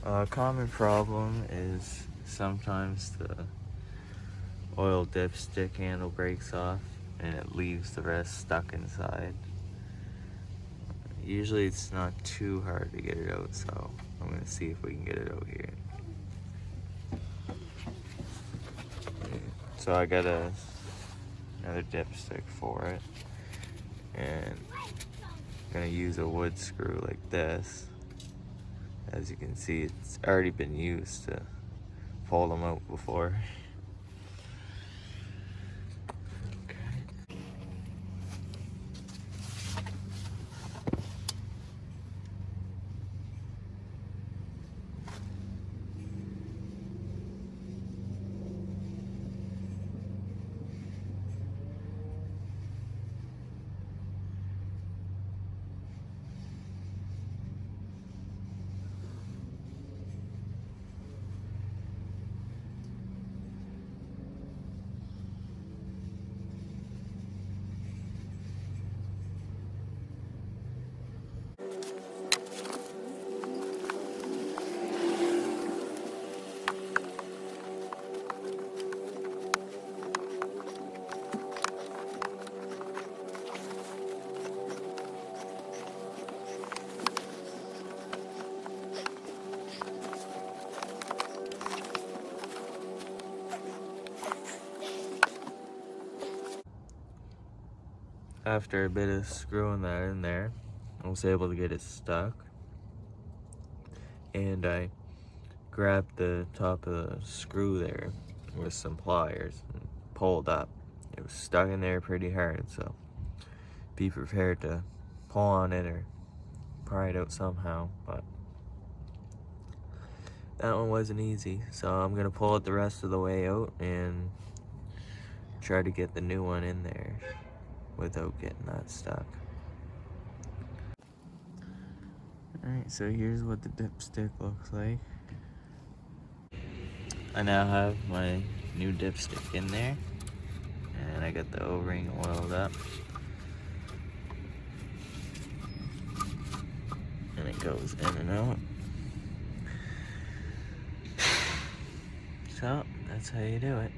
A common problem is sometimes the oil dipstick handle breaks off and it leaves the rest stuck inside. Usually it's not too hard to get it out, so I'm going to see if we can get it out here. So I got another dipstick for it, and I'm going to use a wood screw like this. As you can see, it's already been used to pull them out before. After a bit of screwing that in there, I was able to get it stuck. And I grabbed the top of the screw there with some pliers and pulled up. It was stuck in there pretty hard, so be prepared to pull on it or pry it out somehow. But that one wasn't easy, so I'm gonna pull it the rest of the way out and try to get the new one in there without getting that stuck. Alright, so here's what the dipstick looks like. I now have my new dipstick in there, and I got the O-ring oiled up, and it goes in and out. So that's how you do it.